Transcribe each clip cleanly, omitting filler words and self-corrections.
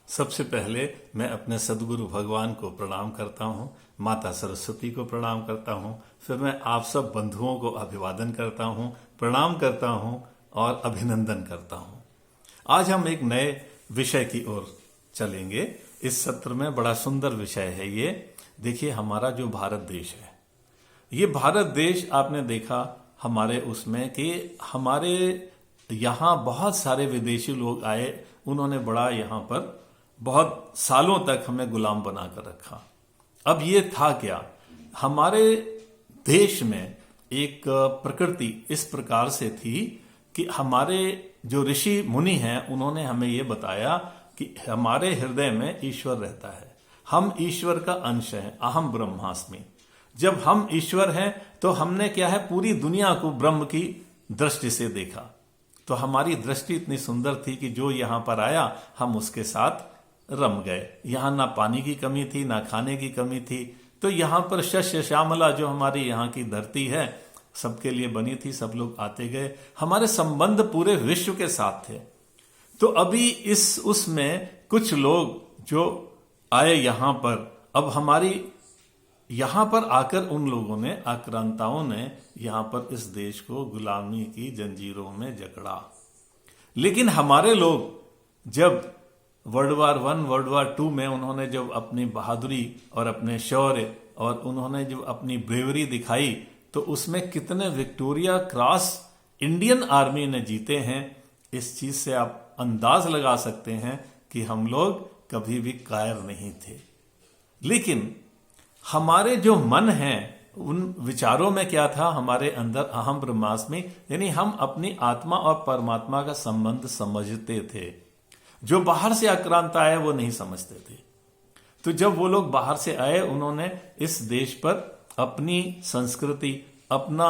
सबसे पहले मैं अपने सदगुरु भगवान को प्रणाम करता हूँ, माता सरस्वती को प्रणाम करता हूँ, फिर मैं आप सब बंधुओं को अभिवादन करता हूँ, प्रणाम करता हूँ और अभिनंदन करता हूँ। आज हम एक नए विषय की ओर चलेंगे। इस सत्र में बड़ा सुंदर विषय है ये। देखिए, हमारा जो भारत देश है, ये भारत देश आपने देखा हमारे उसमें कि हमारे यहाँ बहुत सारे विदेशी लोग आए, उन्होंने बड़ा यहाँ पर बहुत सालों तक हमें गुलाम बनाकर रखा। अब ये था क्या, हमारे देश में एक प्रकृति इस प्रकार से थी कि हमारे जो ऋषि मुनि हैं उन्होंने हमें ये बताया कि हमारे हृदय में ईश्वर रहता है, हम ईश्वर का अंश हैं, अहम ब्रह्मास्मि। जब हम ईश्वर हैं तो हमने क्या है, पूरी दुनिया को ब्रह्म की दृष्टि से देखा। तो हमारी दृष्टि इतनी सुंदर थी कि जो यहां पर आया हम उसके साथ रम गए। यहां ना पानी की कमी थी, ना खाने की कमी थी। तो यहां पर शस्य श्यामला जो हमारी यहाँ की धरती है सबके लिए बनी थी, सब लोग आते गए, हमारे संबंध पूरे विश्व के साथ थे। तो अभी इस उसमें कुछ लोग जो आए यहां पर, अब हमारी यहां पर आकर उन लोगों ने, आक्रांताओं ने यहां पर इस देश को गुलामी की जंजीरों में जकड़ा। लेकिन हमारे लोग जब वर्ल्ड वार II में उन्होंने जब अपनी बहादुरी और अपने शौर्य और उन्होंने जब अपनी ब्रेवरी दिखाई, तो उसमें कितने विक्टोरिया क्रॉस इंडियन आर्मी ने जीते हैं। इस चीज से आप अंदाज लगा सकते हैं कि हम लोग कभी भी कायर नहीं थे। लेकिन हमारे जो मन हैं, उन विचारों में क्या था, हमारे अंदर अहम ब्रह्मास्मि, यानी हम अपनी आत्मा और परमात्मा का संबंध समझते थे। जो बाहर से आक्रांत आए वो नहीं समझते थे। तो जब वो लोग बाहर से आए, उन्होंने इस देश पर अपनी संस्कृति, अपना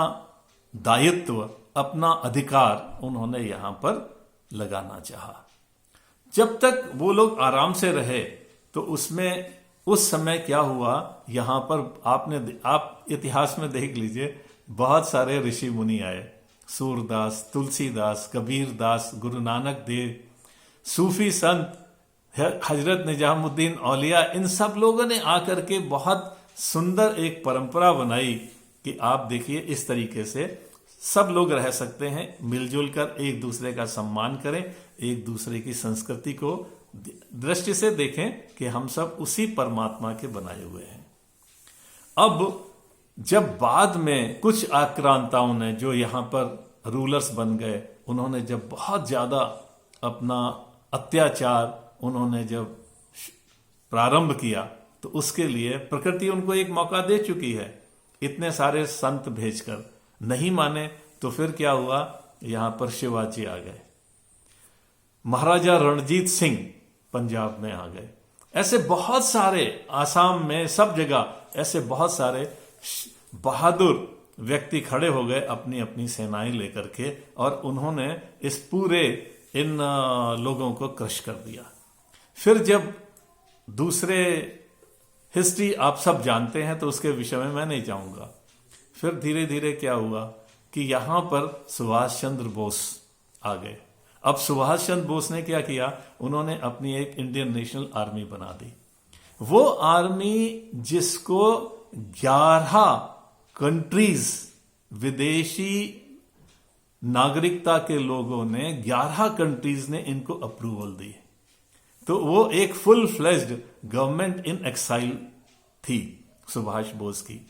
दायित्व, अपना अधिकार उन्होंने यहां पर लगाना चाहा। जब तक वो लोग आराम से रहे तो उसमें उस समय क्या हुआ, यहां पर आप इतिहास में देख लीजिए, बहुत सारे ऋषि मुनि आए, सूरदास, तुलसीदास, कबीर दास, गुरु नानक देव, सूफी संत, हजरत निजामुद्दीन औलिया, इन सब लोगों ने आकर के बहुत सुंदर एक परंपरा बनाई कि आप देखिए इस तरीके से सब लोग रह सकते हैं, मिलजुल कर एक दूसरे का सम्मान करें, एक दूसरे की संस्कृति को दृष्टि से देखें कि हम सब उसी परमात्मा के बनाए हुए हैं। अब जब बाद में कुछ आक्रांताओं ने, जो यहां पर रूलर्स बन गए, उन्होंने जब बहुत ज्यादा अपना अत्याचार उन्होंने जब प्रारंभ किया, तो उसके लिए प्रकृति उनको एक मौका दे चुकी है, इतने सारे संत भेजकर। नहीं माने तो फिर क्या हुआ, यहां पर शिवाजी आ गए, महाराजा रणजीत सिंह पंजाब में आ गए, ऐसे बहुत सारे, आसाम में, सब जगह ऐसे बहुत सारे बहादुर व्यक्ति खड़े हो गए अपनी अपनी सेनाएं लेकर के, और उन्होंने इस पूरे इन लोगों को क्रश कर दिया। फिर जब दूसरे हिस्ट्री आप सब जानते हैं तो उसके विषय में मैं नहीं जाऊंगा। फिर धीरे धीरे क्या हुआ कि यहां पर सुभाष चंद्र बोस आ गए। अब सुभाष चंद्र बोस ने क्या किया, उन्होंने अपनी एक इंडियन नेशनल आर्मी बना दी। वो आर्मी जिसको 11 कंट्रीज, विदेशी नागरिकता के लोगों ने, 11 कंट्रीज ने इनको अप्रूवल दी। तो वो एक full fledged government in exile थी सुभाष बोस की।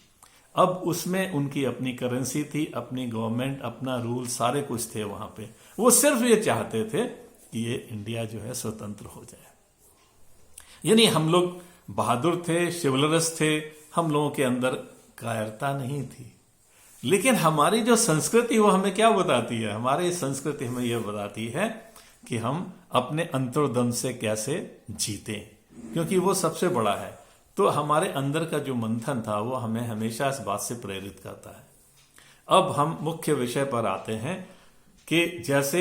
अब उसमें उनकी अपनी करेंसी थी, अपनी गवर्नमेंट, अपना रूल, सारे कुछ थे वहां पे। वो सिर्फ ये चाहते थे कि ये इंडिया जो है स्वतंत्र हो जाए। यानी हम लोग बहादुर थे, शिवलरस थे, हम लोगों के अंदर कायरता नहीं थी। लेकिन हमारी जो संस्कृति वो हमें क्या बताती है, हमारी संस्कृति हमें यह बताती है कि हम अपने अंतर्द्वंद से कैसे जीतें, क्योंकि वो सबसे बड़ा है। तो हमारे अंदर का जो मंथन था वो हमें हमेशा इस बात से प्रेरित करता है। अब हम मुख्य विषय पर आते हैं कि जैसे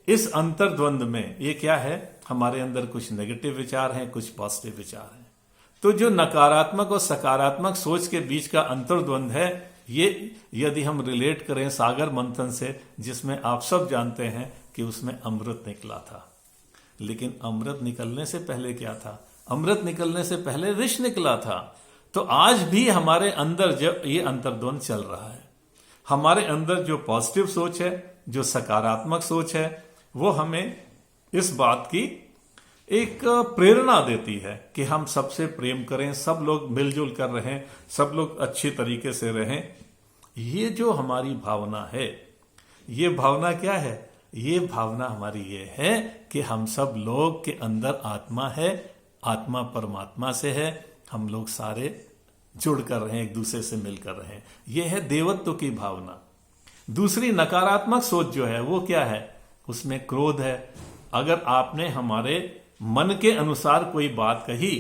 इस अंतर्द्वंद में ये क्या है, हमारे अंदर कुछ नेगेटिव विचार हैं, कुछ पॉजिटिव विचार हैं। तो जो नकारात्मक और सकारात्मक सोच के बीच का अंतर्द्वंद है, ये यदि हम रिलेट करें सागर मंथन से, जिसमें आप सब जानते हैं कि उसमें अमृत निकला था, लेकिन अमृत निकलने से पहले क्या था? अमृत निकलने से पहले विष निकला था। तो आज भी हमारे अंदर जब ये अंतर्द्वंद चल रहा है, हमारे अंदर जो पॉजिटिव सोच है, जो सकारात्मक सोच है, वो हमें इस बात की एक प्रेरणा देती है कि हम सबसे प्रेम करें, सब लोग मिलजुल कर रहें, सब लोग अच्छी तरीके से रहें। ये जो हमारी भावना है, ये भावना क्या है? ये भावना हमारी ये है कि हम सब लोग के अंदर आत्मा है, आत्मा परमात्मा से है, हम लोग सारे जुड़ कर रहे हैं, एक दूसरे से मिलकर रहे हैं। यह है देवत्व की भावना। दूसरी नकारात्मक सोच जो है वो क्या है? उसमें क्रोध है। अगर आपने हमारे मन के अनुसार कोई बात कही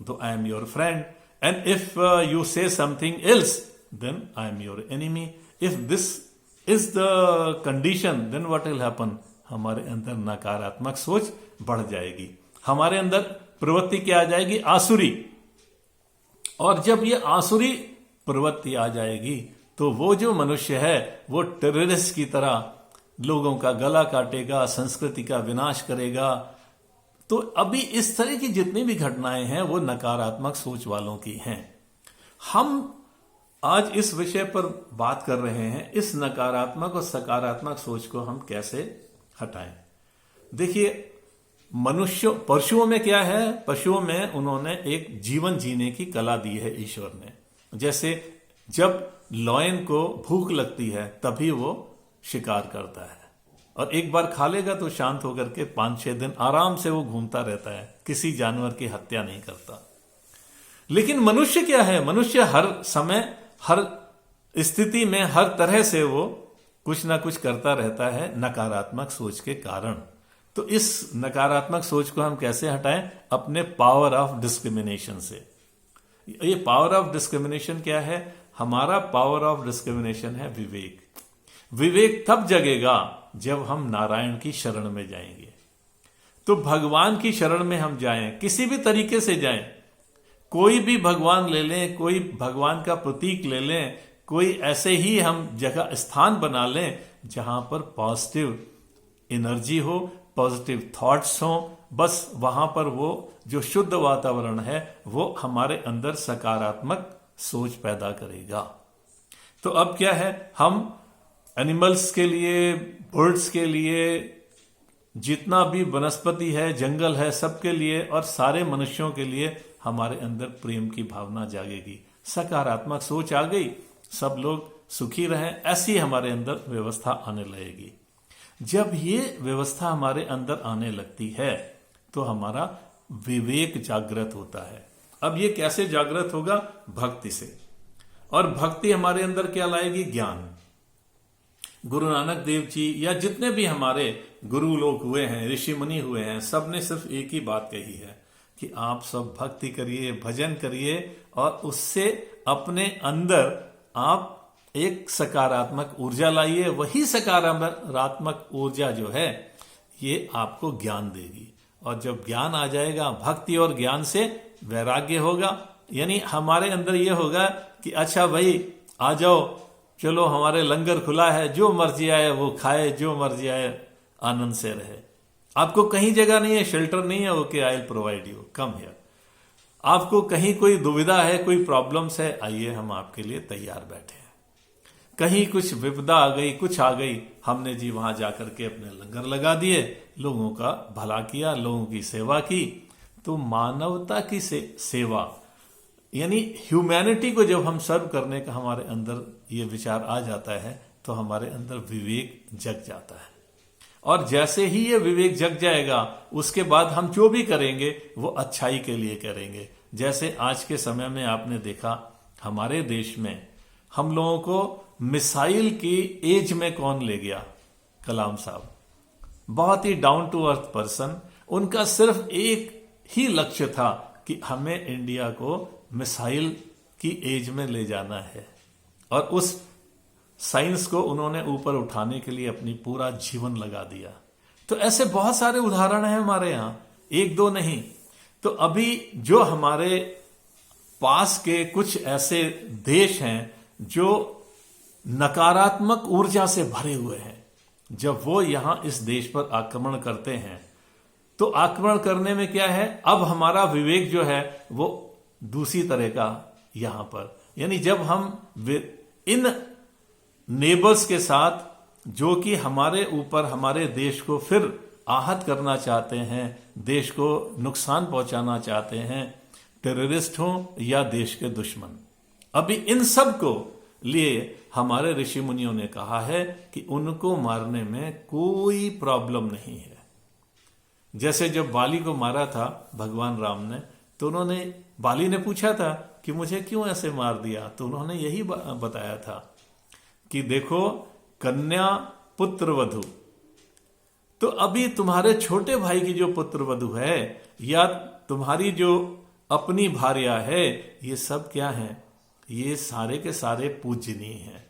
तो I am your friend, and if you say something else then I am your enemy. If this is the condition then what will happen? हमारे अंदर नकारात्मक सोच बढ़ जाएगी, हमारे अंदर प्रवृत्ति क्या आ जाएगी? आसुरी। और जब ये आसुरी प्रवृत्ति आ जाएगी तो वो जो मनुष्य है वो टेररिस्ट की तरह लोगों का गला काटेगा, संस्कृति का विनाश करेगा। तो अभी इस तरह की जितनी भी घटनाएं हैं वो नकारात्मक सोच वालों की हैं। हम आज इस विषय पर बात कर रहे हैं, इस नकारात्मक और सकारात्मक सोच को हम कैसे हटाएं। देखिए, पशुओं में क्या है? पशुओं में उन्होंने एक जीवन जीने की कला दी है ईश्वर ने। जैसे जब लॉयन को भूख लगती है तभी वो शिकार करता है, और एक बार खा लेगा तो शांत होकर के 5-6 दिन आराम से वो घूमता रहता है, किसी जानवर की हत्या नहीं करता। लेकिन मनुष्य क्या है? मनुष्य हर समय, हर स्थिति में, हर तरह से वो कुछ ना कुछ करता रहता है नकारात्मक सोच के कारण। तो इस नकारात्मक सोच को हम कैसे हटाएं? अपने पावर ऑफ डिस्क्रिमिनेशन से। ये पावर ऑफ डिस्क्रिमिनेशन क्या है? हमारा पावर ऑफ डिस्क्रिमिनेशन है विवेक। विवेक तब जगेगा जब हम नारायण की शरण में जाएंगे। तो भगवान की शरण में हम जाएं, किसी भी तरीके से जाएं, कोई भी भगवान ले लें, कोई भगवान का प्रतीक ले लें, कोई ऐसे ही हम जगह स्थान बना लें जहां पर पॉजिटिव एनर्जी हो, पॉजिटिव थॉट्स हो। बस वहां पर वो जो शुद्ध वातावरण है वो हमारे अंदर सकारात्मक सोच पैदा करेगा। तो अब क्या है? हम एनिमल्स के लिए, बर्ड्स के लिए, जितना भी वनस्पति है, जंगल है, सबके लिए और सारे मनुष्यों के लिए हमारे अंदर प्रेम की भावना जागेगी, सकारात्मक सोच आ गई, सब लोग सुखी रहें, ऐसी हमारे अंदर व्यवस्था आने लगेगी। जब ये व्यवस्था हमारे अंदर आने लगती है तो हमारा विवेक जागृत होता है। अब ये कैसे जागृत होगा? भक्ति से। और भक्ति हमारे अंदर क्या लाएगी? ज्ञान। गुरु नानक देव जी या जितने भी हमारे गुरु लोग हुए हैं, ऋषि मुनि हुए हैं, सब ने सिर्फ एक ही बात कही है कि आप सब भक्ति करिए, भजन करिए, और उससे अपने अंदर आप एक सकारात्मक ऊर्जा लाइए। वही सकारात्मक ऊर्जा जो है ये आपको ज्ञान देगी, और जब ज्ञान आ जाएगा, भक्ति और ज्ञान से वैराग्य होगा। यानी हमारे अंदर ये होगा कि अच्छा भाई आ जाओ, चलो हमारे लंगर खुला है, जो मर्जी आए वो खाए, जो मर्जी आए आनंद से रहे। आपको कहीं जगह नहीं है, शेल्टर नहीं है, okay I will provide you, come here. आपको कहीं कोई दुविधा है, कोई प्रॉब्लम्स है, आइए हम आपके लिए तैयार बैठे हैं। कहीं कुछ विपदा आ गई, कुछ आ गई, हमने जी वहां जाकर के अपने लंगर लगा दिए, लोगों का भला किया, लोगों की सेवा की। तो मानवता की सेवा यानी ह्यूमैनिटी को जब हम सर्व करने का हमारे अंदर ये विचार आ जाता है तो हमारे अंदर विवेक जग जाता है। और जैसे ही ये विवेक जग जाएगा उसके बाद हम जो भी करेंगे वो अच्छाई के लिए करेंगे। जैसे आज के समय में आपने देखा हमारे देश में हम लोगों को मिसाइल की एज में कौन ले गया? कलाम साहब। बहुत ही डाउन टू अर्थ पर्सन। उनका सिर्फ एक ही लक्ष्य था कि हमें इंडिया को मिसाइल की एज में ले जाना है, और उस साइंस को उन्होंने ऊपर उठाने के लिए अपनी पूरा जीवन लगा दिया। तो ऐसे बहुत सारे उदाहरण हैं हमारे यहां, एक दो नहीं। तो अभी जो हमारे पास के कुछ ऐसे देश हैं जो नकारात्मक ऊर्जा से भरे हुए हैं, जब वो यहां इस देश पर आक्रमण करते हैं तो आक्रमण करने में क्या है, अब हमारा विवेक जो है वो दूसरी तरह का यहां पर, यानी जब हम इन नेबर्स के साथ जो कि हमारे ऊपर हमारे देश को फिर आहत करना चाहते हैं, देश को नुकसान पहुंचाना चाहते हैं, टेररिस्ट हो या देश के दुश्मन, अभी इन सब को लिए हमारे ऋषि मुनियों ने कहा है कि उनको मारने में कोई प्रॉब्लम नहीं है। जैसे जब बाली को मारा था भगवान राम ने, तो उन्होंने, बाली ने पूछा था कि मुझे क्यों ऐसे मार दिया, तो उन्होंने यही बताया था कि देखो कन्या पुत्र वधु, तो अभी तुम्हारे छोटे भाई की जो पुत्र वधु है या तुम्हारी जो अपनी भार्या है, ये सब क्या है, ये सारे के सारे पूजनीय हैं।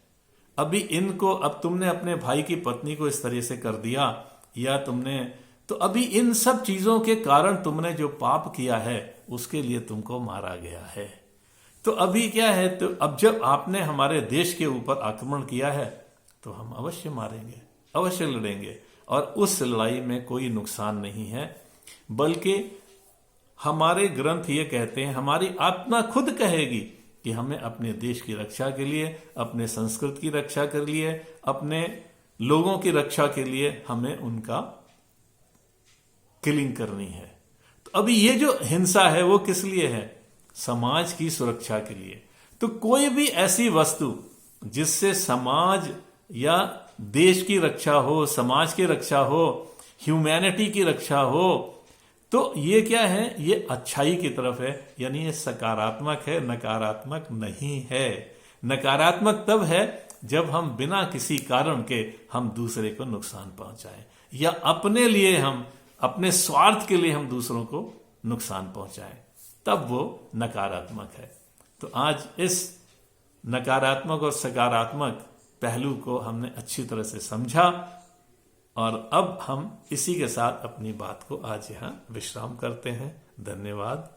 अभी इनको, अब तुमने अपने भाई की पत्नी को इस तरह से कर दिया या तुमने, तो अभी इन सब चीजों के कारण तुमने जो पाप किया है उसके लिए तुमको मारा गया है। तो अभी क्या है, तो अब जब आपने हमारे देश के ऊपर आक्रमण किया है तो हम अवश्य मारेंगे, अवश्य लड़ेंगे, और उस लड़ाई में कोई नुकसान नहीं है, बल्कि हमारे ग्रंथ ये कहते हैं, हमारी आत्मा खुद कहेगी कि हमें अपने देश की रक्षा के लिए, अपने संस्कृति की रक्षा के लिए, अपने लोगों की रक्षा के लिए हमें उनका किलिंग करनी है। तो अभी ये जो हिंसा है वो किस लिए है, समाज की सुरक्षा के लिए। तो कोई भी ऐसी वस्तु जिससे समाज या देश की रक्षा हो, समाज की रक्षा हो, ह्यूमैनिटी की रक्षा हो, तो ये क्या है, ये अच्छाई की तरफ है, यानी ये सकारात्मक है, नकारात्मक नहीं है। नकारात्मक तब है जब हम बिना किसी कारण के हम दूसरे को नुकसान पहुंचाएं या अपने लिए, हम अपने स्वार्थ के लिए हम दूसरों को नुकसान पहुंचाएं, तब वो नकारात्मक है। तो आज इस नकारात्मक और सकारात्मक पहलू को हमने अच्छी तरह से समझा, और अब हम इसी के साथ अपनी बात को आज यहां विश्राम करते हैं। धन्यवाद।